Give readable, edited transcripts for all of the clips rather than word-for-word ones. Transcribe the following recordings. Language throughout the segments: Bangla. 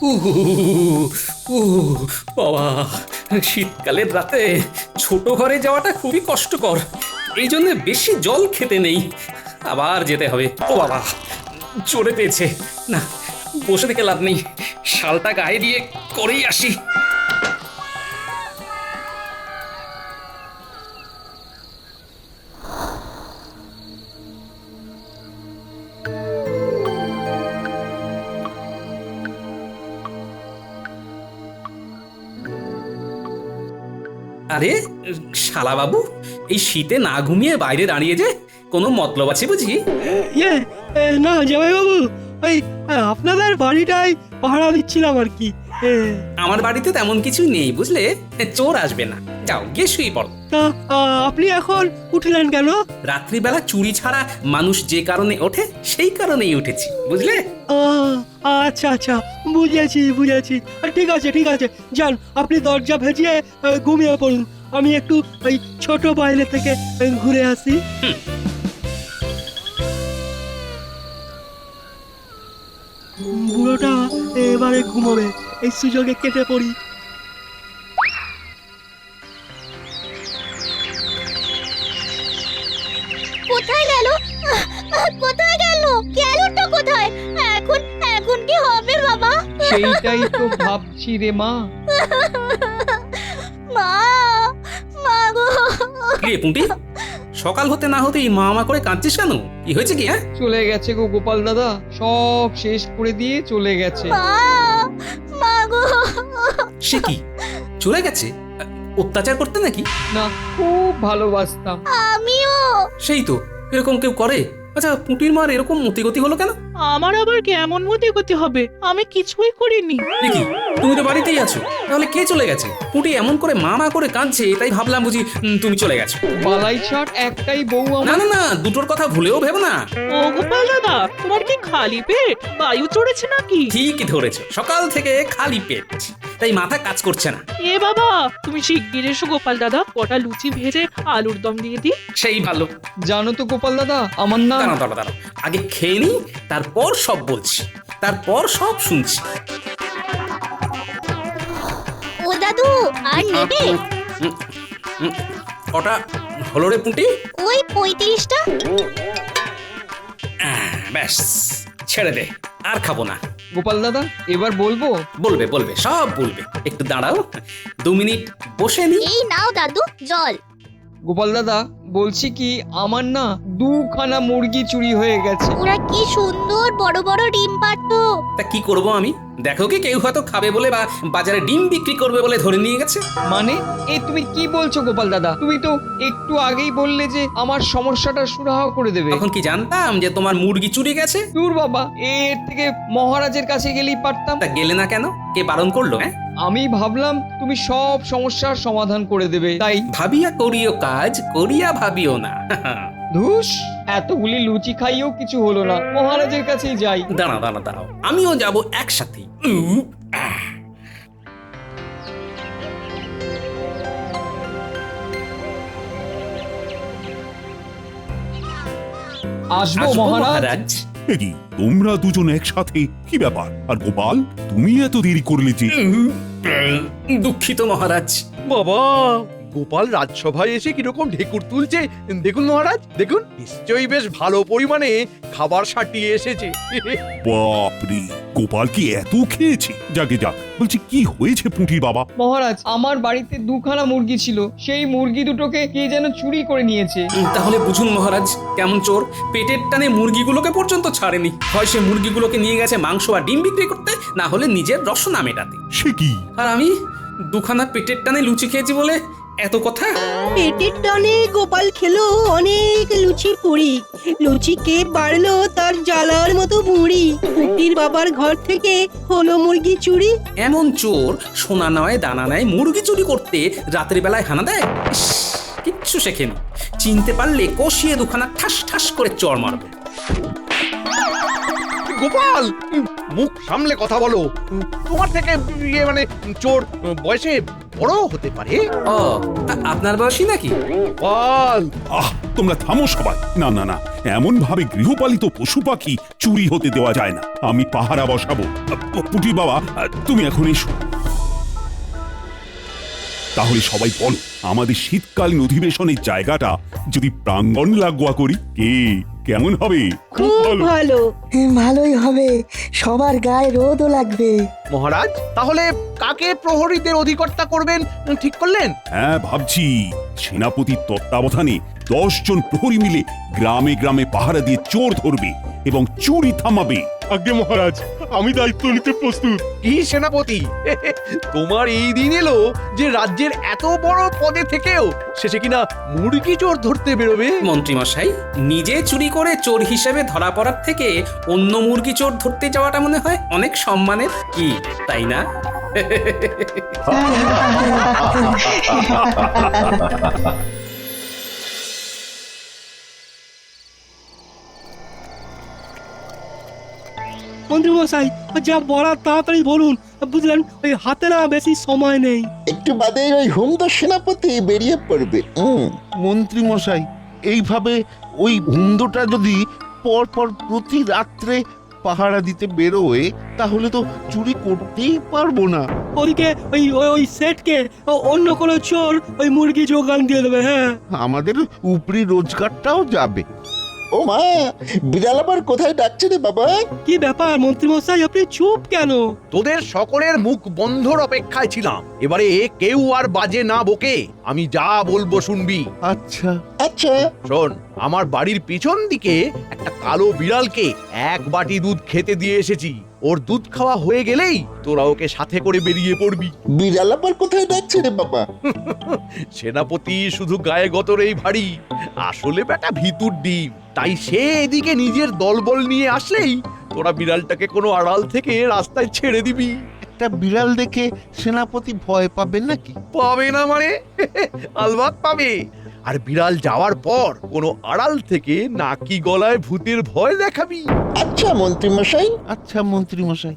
উহু, বাবা, শীতকালের রাতে ছোট ঘরে যাওয়াটা খুবই কষ্টকর। এই জন্য বেশি জল খেতে নেই, আবার যেতে হবে। ও বাবা, চড়ে পেয়েছে না, বসে থেকে লাভ নেই, শালটা গায়ে দিয়ে করেই আসি। আরে শালা বাবু, এই শীতে না ঘুমিয়ে বাইরে দাঁড়িয়ে যে কোনো মতলব আছে বুঝি? ইয়ে না জামাইবাবু, ওই আপনাদের বাড়িটাই পাহারা দিচ্ছিলাম আর কি। আমার বাড়িতে তেমন কিছু নেই বুঝলে, চোর আসবে না। যাও গিয়ে শুয়ে পড়ো। তা আপনি এখন উঠলেন কেন? রাত্রিবেলা চুরি ছাড়া মানুষ যে কারণে ওঠে সেই কারণেই উঠেছি বুঝলে। আচ্ছা আচ্ছা, বুঝেছি। ঠিক আছে ঠিক আছে, যান আপনি দরজা ভেজিয়ে ঘুমিয়ে পড়ুন। আমি একটু ওই ছোট বাইরে থেকে ঘুরে আসি। বুড়োটা এবারে ঘুমোবে, এই সুযোগে কেটে পড়ি। কোথায় গেল? কোথায় গেল? গেলটা কোথায়? এখন এখন কি হবে বাবা? সেইটাই তো ভাবছি রে মা। মা, মা গো। কি রে পুঁটি, সকাল হতে না হতেই মা মা করে কাঁদছিস কেন? কি হয়েছে কি? হ্যাঁ, চলে গেছে গো গোপাল দাদা, সব শেষ করে দিয়ে চলে গেছে। মা, মা গো। সে কি চলে গেছে? অত্যাচার করতে নাকি? না, খুব ভালোবাসতাম। আমিও। সেই তো, এরকম কেউ করে? আচ্ছা পুঁটির মার এরকম মতিগতি হলো কেন? আমার আবার কেমন মতিগতি হবে? আমি কিছুই করিনি। দেখি, তুমি তো বাড়িতেই আছো, তাহলে কে চলে গেছে? পুঁটি এমন করে মা মা করে কাঁদছে, তাই ভাবলাম বুঝি তুমি চলে গেছো। বালাই ছাট একটাই বউ না আমার। না না, দুটোর কথা ভুলেও ভেবো না। ও গোপাল দাদা, তোমার কি খালি পেট? বায়ু চড়েছে নাকি? ঠিকই ধরেছো, সকাল থেকে খালি পেট, তাই মাথা কাজ করছে না। এ বাবা, তুমি শিগগির এসো গোপাল দাদা, কটা লুচি ভেজে আলুর দম দিয়ে দিই। সেই ভালো। জানো তো গোপাল দাদা, আমার না দাঁড়াও, আগে খেয়ে নি, তারপর সব বলছি, তারপর সব শুনছি। ও দাদু, আর নেবে? কটা হলো রে পুঁটি? ওই 35টা। ব্যাস, ছেড়ে দে, আর খাবো না। গোপাল দাদা, এবার বলবো? বলবে সব বলবে, একটু দাঁড়াও, 2 মিনিট বসে নি। এই নাও দাদু জল। গোপাল দাদা, বলছি কি, আমার না 2খানা মুরগি চুরি হয়ে গেছে। ওরা কি সুন্দর বড় বড় ডিম পারতো। তা কি করব আমি? দেখো কি কেউ হয়তো খাবে বলে বা বাজারে ডিম বিক্রি করবে বলে ধরে নিয়ে গেছে। মানে এ তুমি কি বলছো গোপাল দাদা? তুমি তো একটু আগেই বললে যে আমার সমস্যাটা সুরাহা করে দেবে। তখন কি জানতাম যে তোমার মুরগি চুরি গেছে? দূর বাবা, এর থেকে মহারাজের কাছে গেলেই পারতাম। তা গেলে না কেন? কে বারণ করলো? হ্যাঁ, আমি ভাবলাম তুমি সব সমস্যার সমাধান করে দেবে, তাই। ভাবিয়া করিও কাজ, করিয়া ভাবিও না। ধুস, এতগুলি লুচি খাইয়েও কিছু হলো না, মহারাজের কাছেই যাই। দাঁড়াও, আমিও যাব একসাথে। আসবো মহারাজ। এ কি, তোমরা দুজন একসাথে? কি ব্যাপার? আর গোপাল, তুমি এত দেরি করলে যে? দুঃখিত মহারাজ। বাবা, গোপাল রাজসভায় এসে কিরকম ঢেকুর তুলছে দেখুন মহারাজ, দেখুন, নিশ্চয়ই বেশ ভালো পরিমাণে খাবার সাটিয়ে এসেছে। বাপরে, গোপাল কি এত খেয়েছে? যাকে যাক, বলছি কি হয়েছে পুঁটির বাবা? মহারাজ, আমার বাড়িতে 2খানা মুরগি ছিল, সেই মুরগি দুটোকে কে যেন চুরি করে নিয়েছে। তাহলে বুঝুন মহারাজ কেমন চোর, পেটের টানে মুরগিগুলোকে পর্যন্ত ছাড়েনি। হয় সে মুরগিগুলোকে নিয়ে গেছে মাংস আর ডিম বিক্রি করতে, না হলে নিজের রসনা মেটাতে। সে কি? আর আমি 2খানা পেটের টানে লুচি খেয়েছি বলে এত কথা। পেটের টানে গোপাল খেলো অনেক লুচি পুরি, লুচি কে বাড়লো তার জ্বালার মতো বুড়ি। পুটির বাবার ঘর থেকে হলো মুরগি চুরি। এমন চোর সোনা নয় দানা নয় মুরগি চুরি করতে রাতের বেলায় হানা দেয়? ইস, কিচ্ছু শেখেনি, চিনতে পারলে কষিয়ে 2খানা ঠাস ঠাস করে চড় মারবে। গোপাল, মুখ সামলে কথা বলো। তোমার থেকে মানে চোর বয়সে বড় হতে পারে। ও আপনার বয়সী নাকি? বল। আহ তোমরা থামো সবাই। না না না, এমন ভাবে গৃহপালিত পশু পাখি চুরি হতে দেওয়া যায় না। আমি পাহারা বসাবো। পুটি বাবা, তুমি এখন এসো। তাহলে সবাই বলো, আমাদের শীতকালীন অধিবেশনের জায়গাটা যদি প্রাঙ্গণ লাগোয়া করি, কেমন হবে? খুব ভালো। ভালোই হবে, সবার গায়ে রোদও লাগবে। মহারাজ, তাহলে কাকে প্রহরীদের অধিকর্তা করবেন ঠিক করলেন? হ্যাঁ ভাবছি, সেনাপতির তত্ত্বাবধানে 10 জন প্রহরী মিলে গ্রামে গ্রামে পাহারা দিয়ে চোর ধরবে এবং চুরি থামাবে। আজ্ঞে মহারাজ, আমি দায়িত্ব নিতে প্রস্তুত। কি সেনাপতি, তোমার এই দিন এলো যে রাজ্যের এত বড় পদে থেকেও শেষে কিনা মুরগি চোর ধরতে বেরোবে? মন্ত্রী মশাই, নিজে চুরি করে চোর হিসেবে ধরা পড়ার থেকে অন্য মুরগি চোর ধরতে যাওয়াটা মনে হয় অনেক সম্মানের, কি তাই না? মন্ত্রী মশাই, যা বলার তাড়াতাড়ি বলুন, বুঝলেন, ওই হাতে না বেশি সময় নেই। একটু বাদে ওই হুমদর সেনাপতি বেরিয়ে পড়বে। মন্ত্রী মশাই, এইভাবে ওই হুমদোটা যদি পর পর প্রতি রাত্রে পাহারা দিতে বেরোয়, তাহলে তো চুরি করতেই পারবো না। ওদিকে ওই ওই ওই সেটকে অন্য কোনো চোর ওই মুরগি যোগান দিয়ে দেবে। হ্যাঁ, আমাদের উপরি রোজগারটাও যাবে। ও মা, বিড়াল আবার কোথায় ডাকছে রে বাবা? কি ব্যাপার মন্ত্রী মশাই, আপনি চুপ কেন? তোদের সকলের মুখ বন্ধর অপেক্ষায় ছিলাম। এবারে কেউ আর বাজে না বকে, আমি যা বলবো শুনবি। আচ্ছা আচ্ছা, শোন, আমার বাড়ির পিছন দিকে একটা কালো বিড়ালকে 1 বাটি দুধ খেতে দিয়ে এসেছি। ওর দুধ খাওয়া হয়ে গেলেই তোরা ওকে সাথে করে বেরিয়ে পড়বি। বিড়াল আবার কোথায় ডাকছে রে বাবা? সেনাপতি শুধু গায়ে গতরেই ভারী, আসলে বেটা ভিতুর ডিম। তাই সে এদিকে নিজের দলবল নিয়ে আসলেই তোরা বিড়ালটাকে কোনো আড়াল থেকে রাস্তায় ছেড়ে দিবি। একটা বিড়াল দেখে সেনাপতি ভয় পাবেন নাকি? পাবে না মানে? আলবাত পাবে। আর বিড়াল যাওয়ার পর কোনো আড়াল থেকে নাকি গলায় ভূতের ভয় দেখাবি। আচ্ছা মন্ত্রী মশাই। আচ্ছা মন্ত্রী মশাই।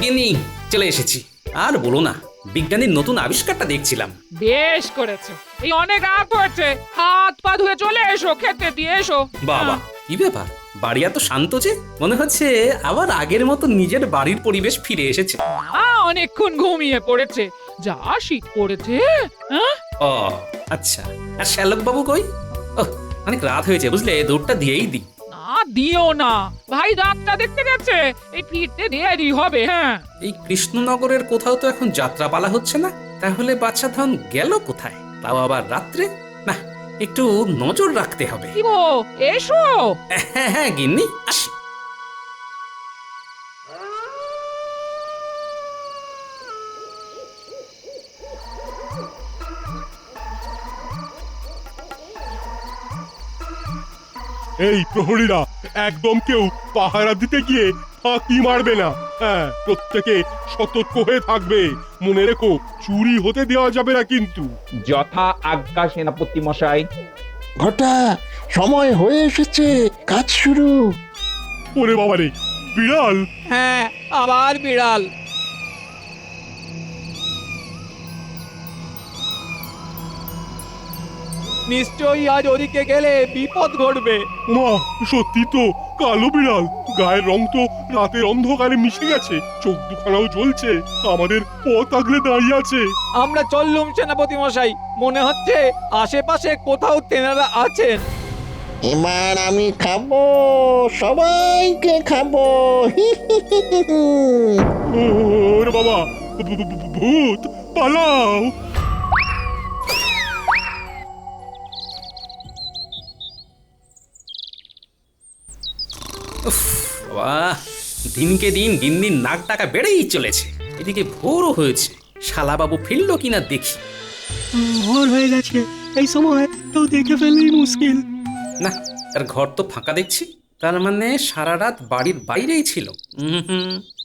গিন্নি, চলে এসেছি। আর বলো না, বিজ্ঞানীর নতুন আবিষ্কারটা দেখছিলাম। বেশ করেছো, এই অনেক রাত হয়েছে, হাত পা ধুয়ে চলে এসো, খেতে দিয়ে এসো। বাবা, কি ব্যাপার, বাড়ি এত শান্ত যে? মনে হচ্ছে আবার আগের মতো নিজের বাড়ির পরিবেশ ফিরে এসেছে। অনেকক্ষণ ঘুমিয়ে পড়েছে, যা শীত পড়েছে। হ্যাঁ, ও আচ্ছা, আর শ্যালক বাবু কই? ও, অনেক রাত হয়েছে বুঝলে, দুধটা দিয়েই দিই। না দিও না, ভাই ডাক্তার দেখতে গেছে, এই ফিরতে দেরি হবে। হ্যাঁ, এই কৃষ্ণনগরের কোথাও তো এখন যাত্রাপালা হচ্ছে না, তাহলে বাচ্চা ধন গেল কোথায়? তাও আবার রাত্রে? না, একটু নজর রাখতে হবে। কি গো, এসো। হ্যাঁ হ্যাঁ গিন্নি, আসি। এই প্রহরীরা একদম কেউ পাহারা দিতে গিয়ে ফাঁকি মারবে না। হ্যাঁ, প্রত্যেকে সতর্ক হয়ে থাকবে। মনে রেখো, চুরি হতে দেওয়া যাবে না কিন্তু। যথা আজ্ঞা সেনাপতি মশাই। ঘটা, সময় হয়ে এসেছে, কাজ শুরু। ওরে বাবারে, বিড়াল! হ্যাঁ, আবার বিড়াল। নিশ্চয়ই আজ ওদিকে গেলে বিপদ ঘটবে। মা, সত্যি তো, কালো বিড়াল। গায়ের রং তো রাতের অন্ধকারে মিশে গেছে, চোখ দুখানাও জ্বলছে, আমাদের পথ আগলে দাঁড়িয়ে আছে। আমরা চললুম সেনাপতি মশাই, মনে হচ্ছে আশেপাশে কোথাও তেনারা আছেন। এবার আমি খাবো, সবাইকে খাবো। ওরে বাবা, ভূত, পালাও! বাহ, দিনকে দিন গিন্নির নাক টাকা বেড়েই চলেছে। এদিকে ভোরও হয়েছে, শালাবাবু ফিরলো কিনা দেখি। ভোর হয়ে গেছে, এই সময় কেউ দেখে ফেললেই মুশকিল। না, তার ঘর তো ফাঁকা দেখছি, তার মানে সারা রাত বাড়ির বাইরেই ছিল।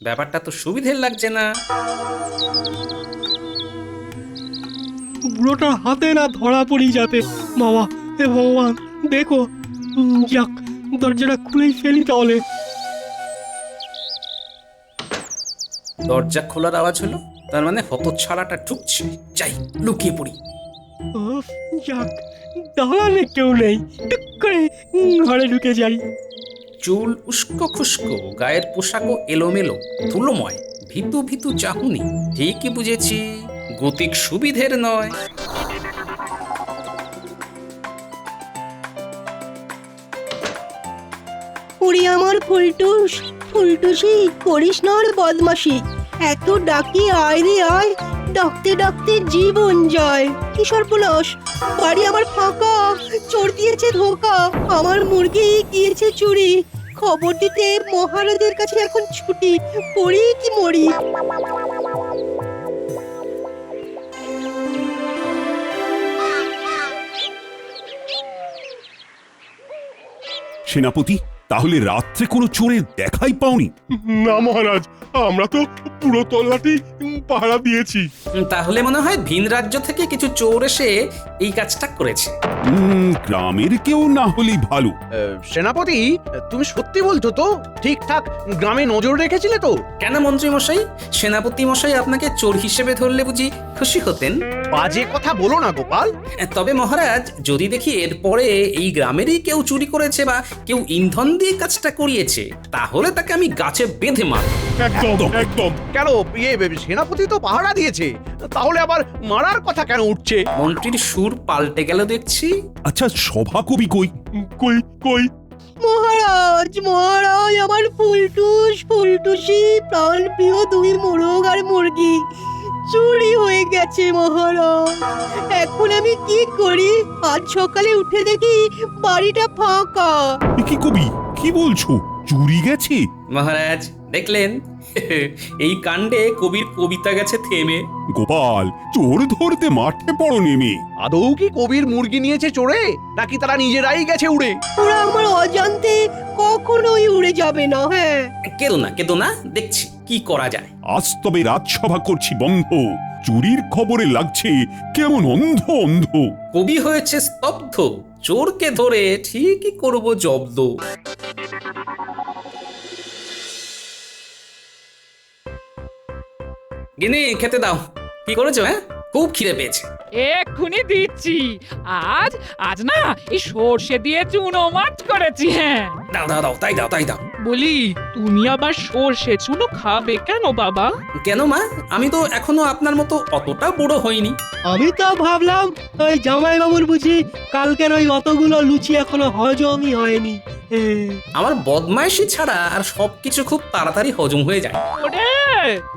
ব্যাপারটা তো সুবিধের লাগছে না। বুড়োটার হাতে না ধরা পড়ি যাতে। বাবা, হে ভগবান, দেখো। যাক, দরজাটা খুলেই ফেলি তাহলে। দরজা খোলার আওয়াজ হলো, তার মানে হতচ্ছাড়াটা ঢুকছে। যাই, লুকিয়ে পড়ি। উফ, যাক, দাঁড়ালে কেউ নেই, টুক করে ঘরে ঢুকে যাই। চুল উস্কো খুস্কো, গায়ের পোশাকও এলোমেলো, ধুলোময়, ভীতু ভীতু চাহুনি। ঠিকই বুঝেছি, গতিক সুবিধের নয়। উড়ি আমার ফুলটুস, ফুলটুসি করিস না আর বদমাসি। এত ডাকি আয় রে আয়, ডাকতে ডাকতে জীবন যায়। কি সর্বনাশ, বাড়ি আমার ফাঁকা, চোর দিয়েছে ধোকা, আমার মুরগি গিয়েছে চুরি। খবর দিতে মহারাজের কাছে এখন ছুটি, পড়ি কি মরি। সেনাপতি, তাহলে রাত্রে কোনো চোরের দেখাই পাওনি? না মহারাজ, আমরা তো পুরো তল্লাটি পাহারা দিয়েছি। তাহলে মনে হয় ভিন রাজ্য থেকে কিছু চোর এসে এই কাজটা করেছে। গ্রামের কেউ না হলেই ভালো। সেনাপতি, তুমি সত্যি বলছো তো? ঠিকঠাক গ্রামে নজর রেখেছিলে তো? কেন মন্ত্রী মশাই, সেনাপতি মশাই আপনাকে চোর হিসেবে ধরলে বুঝি খুশি হতেন? বাজে কথা বলো না গোপাল। তবে মহারাজ, যদি দেখি এরপরে এই গ্রামেরই কেউ চুরি করেছে বা কেউ ইন্ধন দিয়ে কাজটা করিয়েছে, তাহলে তাকে আমি গাছে বেঁধে মারব। একদম একদম। কেন, সেনাপতি তো পাহারা দিয়েছে, তাহলে আবার মারার কথা কেন উঠছে? মন্ত্রীর সুর পাল্টে গেল দেখছি। আচ্ছা, সভাকবি কই? কই কই? মহারাজ, মহারাজ, আমার ফুলটুস, ফুলটুসি, প্রাণ প্রিয় দুই মোরগ আর মুরগি চুরি হয়ে গেছে মহারাজ। এখন আমি কি করি? আজ সকালে উঠে দেখি বাড়িটা ফাঁকা। এ কি কবি, কি বলছো? চুরি গেছে? মহারাজ দেখলেন, এই কাণ্ডে কবির কবিতা গেছে থেমে। গোপাল, চোর ধরতে মাঠে পড়ো নেমে। আদৌ কি কবির মুরগি নিয়েছে চোরে, নাকি তারা নিজেরাই গেছে উড়ে? ওরা আমার অজান্তে কখনোই উড়ে যাবে না। হ্যাঁ, কেঁদো না, দেখছি কি করা যায়। আজ তবে রাজসভা করছি বন্ধ। চুরির খবরে লাগছে কেমন অন্ধ অন্ধ। কবি হয়েছে স্তব্ধ, চোরকে ধরে ঠিকই করব জব্দ। গিনি, খেতে দাও। কি করেছো? খুব খিদে পেয়েছে। এক্ষুনি দিচ্ছি। আজ আজ না এই সর্ষে দিয়ে চুনো মাছ করেছি। হ্যাঁ, দাও, তাই দাও। বলি, তুমি আবার সর্ষে চুনো খাবে কেন বাবা? কেন মা, আমি তো এখনো আপনার মতো অতটা বড় হইনি। আমি তো ভাবলাম ওই জামাই বাবুর বুঝি কালকের ওই অতগুলো লুচি এখনো হজমই হয়নি। আমার বদমাইশি ছাড়া আর সবকিছু খুব তাড়াতাড়ি হজম হয়ে যায়। ওরে,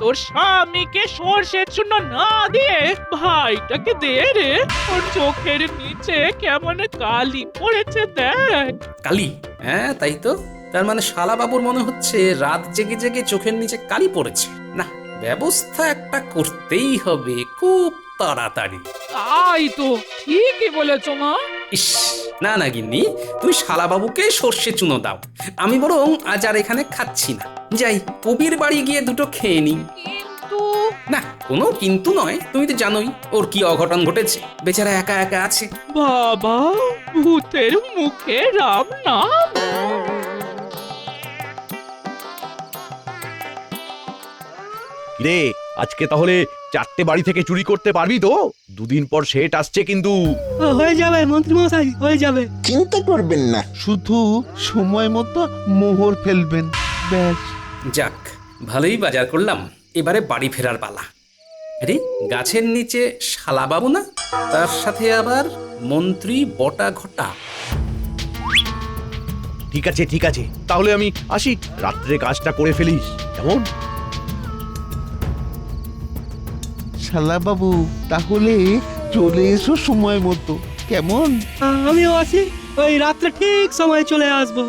তোর স্বামীকে সর্ষে চুনো না দিয়ে ভাইটাকে দে রে। ওর চোখের নিচে কেমন কালি পড়েছে দেখ। কালি? হ্যাঁ, তাই তো। তার মানে শালা বাবুর মনে হচ্ছে রাত জেগে জেগে চোখের নিচে কালি পড়েছে। না, ব্যবস্থা একটা করতেই হবে খুব তাড়াতাড়ি। তাই তো, ঠিকই বলেছো মা। ইস, না গিন্নি, তুমি শালা বাবুকে সর্ষে চুনো দাও। আমি বরং আজ আর এখানে খাচ্ছি না, যাই কবির বাড়ি গিয়ে দুটো খেয়ে নিই। কিন্তু না, কোনো কিন্তু নয়, তুমি তো জানোই ওর কি অঘটন ঘটেছে। বেচারা একা একা আছে। বাবা, ভূতের মুখে রাম নাম। রে, আজকে তাহলে 4টে বাড়ি থেকে চুরি করতে পারবি তো? দুদিন পর সেট আসছে কিন্তু। হয়ে যাবে মন্ত্রী মশাই, হয়ে যাবে। চিন্তা করবেন না, শুধু সময় মতো মোহর ফেলবেন, ব্যাস। যাক, ভালোই বাজার করলাম। এবারে বাড়ি ফেরার পালা। আরে, গাছের নিচে শালা বাবু না, তার সাথে আবার মন্ত্রী বটা ঘটা। ঠিক আছে, তাহলে আমি আসি, রাত্রে কাজটা করে ফেলিস কেমন? শালা বাবু, তাহলে চলে এসো সময় মতো, কেমন? আমিও আছি, ওই রাত্রে ঠিক সময় চলে আসবো।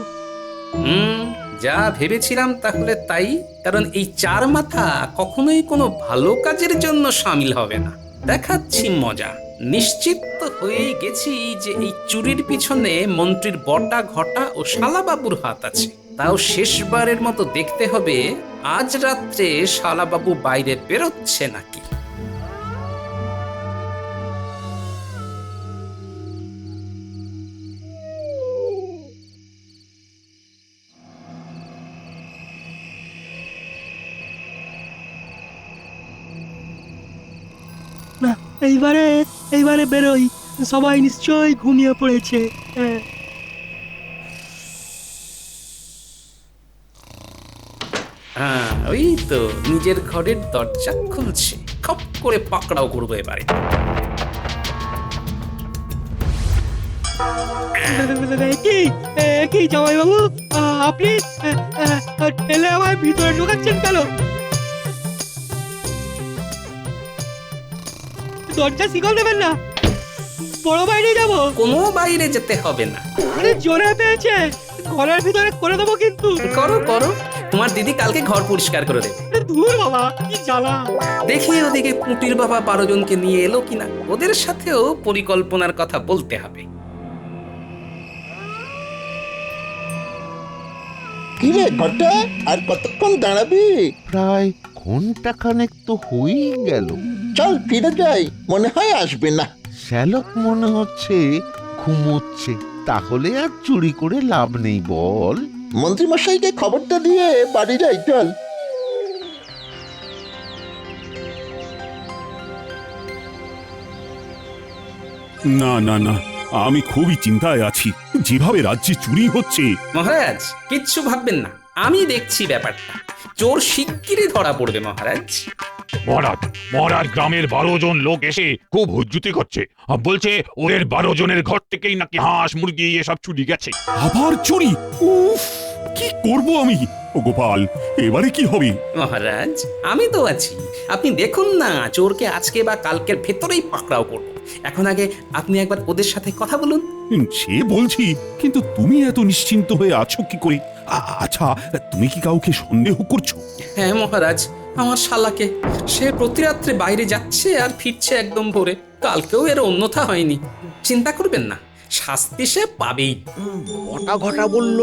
যা ভেবেছিলাম তাহলে তাই। কারণ এই চার মাথা কখনোই কোনো ভালো কাজের জন্য সামিল হবে না। দেখাচ্ছি মজা। নিশ্চিত তো হয়েই গেছি যে এই চুরির পিছনে মন্ত্রীর বটা ঘটা ও শালাবাবুর হাত আছে। তাও শেষবারের মতো দেখতে হবে আজ রাত্রে শালাবাবু বাইরে বেরোচ্ছে নাকি। এইবারে বেরোই, সবাই নিশ্চয়ই ঘুমিয়ে পড়েছে। হ্যাঁ। হ্যাঁ, ওই তো নিজের ঘরের দরজা খুলছে, খপ করে পাকড়াও করবো এবারে। কি জামাইবাবু, আপনি ঠেলে আমার ভিতরে ঢোকাচ্ছেন কেন? দরজা শিকল দেবেন না, বড় বাইরে যাব। কোনো বাইরে যেতে হবে না। আরে জোরে পেয়েছে, ঘরের ভিতরে করে দেবো কিন্তু। করো করো, তোমার দিদি কালকে ঘর পরিষ্কার করে দেবে। ধুর বাবা, কি জ্বালা। দেখি ওদিকে পুটির বাবা 12 জনকে নিয়ে এলো কিনা, ওদের সাথেও পরিকল্পনার কথা বলতে হবে। কিরে ঘটা, আর কতক্ষণ দাঁড়াবি? প্রায় ঘন্টা খানেক তো হয়েই গেল। চল ফিরে যাই, মনে হয় আসবে না। শ্যালক মনে হচ্ছে ঘুমোচ্ছে, তাহলে আর চুরি করে লাভ নেই বল। মন্ত্রী মশাইকে খবরটা দিয়ে বাড়ি যাই, চল। না না না, আমি খুবই চিন্তায় আছি, যেভাবে রাজ্যে চুরি হচ্ছে। মহারাজ কিচ্ছু ভাববেন না, আমি দেখছি ব্যাপারটা। চোর শিগগিরই ধরা পড়বে মহারাজ। মহারাজ মহারাজ গ্রামের 12 জন লোক এসে খুব হুজ্জুতি করছে, বলছে ওদের 12 জনের ঘর থেকেই নাকি হাঁস মুরগি এসব চুরি গেছে। আবার চুরি? উফ, কি করব আমি? ও গোপাল, এবারে কি হবে? মহারাজ আমি তো আছি, আপনি দেখুন না, চোরকে আজকে বা কালকের ভেতরেই পাকড়াও করব। এখন আগে আপনি একবার ওদের সাথে কথা বলুন। সে বলছি, কিন্তু তুমি এত নিশ্চিন্ত হয়ে আছো কি করে? আচ্ছা, তুমি কি কাউকে সন্দেহ করছো? হ্যাঁ মহারাজ, আমার শালাকে। সে প্রতি রাত্রে বাইরে যাচ্ছে আর ফিরছে একদম ভোরে। কালকেও এর অন্যথা হয়নি। চিন্তা করবেন না, শাস্তি সে পাবেই। বটা ঘটা বলল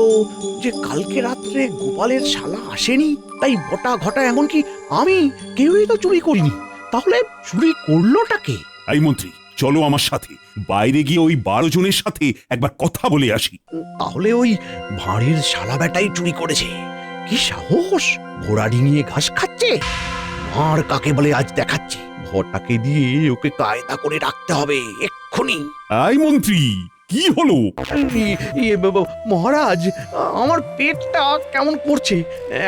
যে কালকে রাত্রে গোপালের শালা আসেনি, তাই বটা ঘটা এমনকি আমি কেউই তো চুরি করিনি। তাহলে চুরি করলোটা কে? এই মন্ত্রী, চলো আমার সাথে, বাইরে গিয়ে ওই 12 জনের সাথে একবার কথা বলে আসি। তাহলে ওই ভাঁড়ের শালা বেটাই চুরি করেছে। কি সাহস! ঘোড়া ডিঙিয়ে ঘাস খাচ্ছে। ভাঁড় কাকে বলে আজ দেখাচ্ছে। ভটাকে দিয়ে ওকে কায়দা করে রাখতে হবে এক্ষুনি। এই মন্ত্রী, কি হলো? মহারাজ, আমার পেটটা কেমন করছে,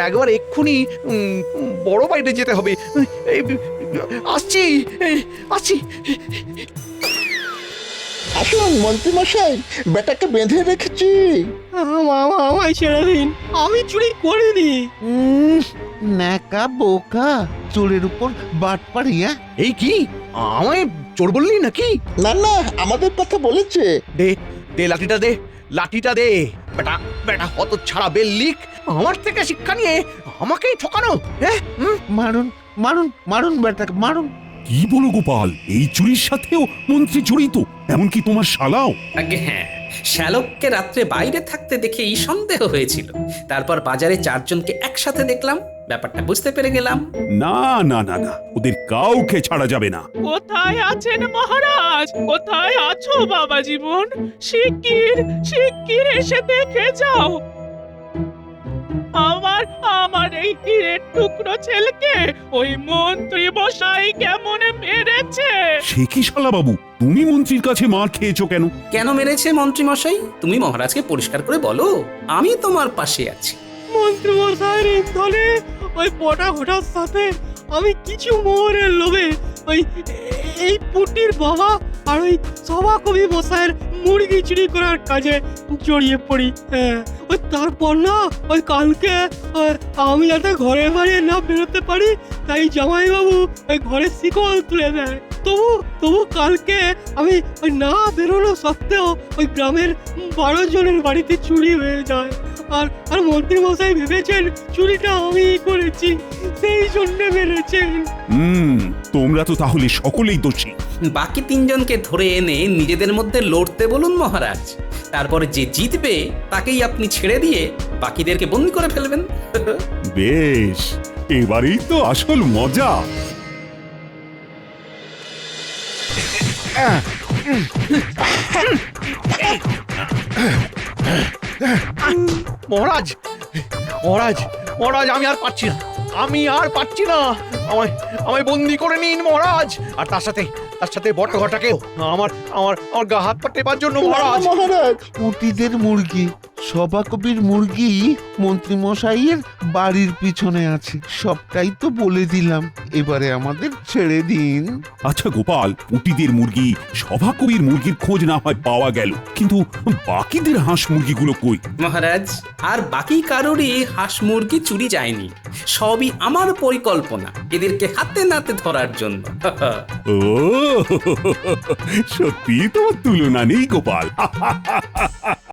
একবার এক্ষুনি বড় বাইরে যেতে হবে। আসছি আসছি। আসুন মন্ত্রী মশাই, বেটাকে বেঁধে রেখেছি। আমায় ছেড়ে দিন, আমি চুরি করিনি। ন্যাকা বোকা, চোরের উপর বাট পাড়িয়া। এই কি, আমায় চোর বললি নাকি? না না, আমাদের কথা বলেছে। দে দে লাঠিটা, দে লাঠিটা দে। বেটা বেটা হত ছাড়া বেল্লিক, আমার থেকে শিক্ষা নিয়ে আমাকেই ঠকানো। হ্যাঁ, মারুন মারুন মারুন, বেটাকে মারুন। কি বলো গোপাল, এই চুরির সাথেও মন্ত্রী জড়িত, এমনকি তোমার শালাও? আগে হ্যাঁ, শ্যালককে রাত্রে বাইরে থাকতে দেখে এই সন্দেহ হয়েছিল। তারপর বাজারে 4 জনকে একসাথে দেখলাম, ব্যাপারটা বুঝতে পেরে গেলাম। না না না না, ওদের কাউকে ছাড়া যাবে না। কোথায় আছেন মহারাজ? কোথায় আছো বাবা জীবন? শিগগির শিগগির এসে দেখে যাও। আমার এই হীরের টুকরো ছেলেকে ওই মন্ত্রী মশাই কেমন মেরেছে। সে কি শালা বাবু, তুমি মন্ত্রীর কাছে মার খেয়েছো কেন? কেন মেরেছে মন্ত্রী মশাই, তুমি মহারাজকে পরিষ্কার করে বলো, আমি তোমার পাশে আছি। মন্ত্রী মশাইয়ের ইন্ধনে ওই বটা ঘটার সাথে আমি কিছু মোহরের লোভে ওই এই পুটির বাবা আর ওই সভাকবি মশাইয়ের মুরগি চুরি করার কাজে জড়িয়ে পড়ি। হ্যাঁ, ওই তারপর না, ওই কালকে আমি যাতে ঘরে বাইরে না বেরোতে পারি, তাই জামাইবাবু ওই ঘরের শিকল তুলে দেয়। তবু কালকে আমি ওই না বেরোনো সত্ত্বেও ওই গ্রামের 12 জনের বাড়িতে চুরি হয়ে যায়। আর মন্ত্রী মশাই ভেবেছেন চুরিটা আমি করেছি, সেই জন্য মেরেছেন। তোমরা তো তাহলে সকলেই দোষী। বাকি 3 জনকে ধরে এনে নিজেদের মধ্যে লড়তে বলুন মহারাজ। তারপরে যে জিতবে তাকেই আপনি ছেড়ে দিয়ে বাকিদেরকে বন্দি করে ফেলবেন। বেশ, এবারেই তো আসল মজা। মহারাজ মহারাজ মহারাজ, আমি আর পারছি না, আমি আর পারছি না। আমায় বন্দি করে নিন মহারাজ, আর তার সাথে তার সাথে বটঘটাকেও। আমার আমার আমার গা হাত পা টেপার জন্য মহারাজ। মহারাজ পুঁটিদের মুরগি সভাকবির মুরগি মন্ত্রী মশাইয়ের বাড়ির পিছনে আছে, সবটাই তো বলে দিলাম, এবারে আমাদের ছেড়ে দিন। আচ্ছা গোপাল, পুটিদের মুরগি সভাকবির মুরগির খোঁজ না হয় পাওয়া গেল, কিন্তু বাকিদের হাঁস মুরগিগুলো কই? মহারাজ, আর বাকি কারোরই হাঁস মুরগি চুরি যায়নি, সবই আমার পরিকল্পনা এদেরকে হাতে নাতে ধরার জন্য। ও সত্যি তোমার তুলনা নেই গোপাল।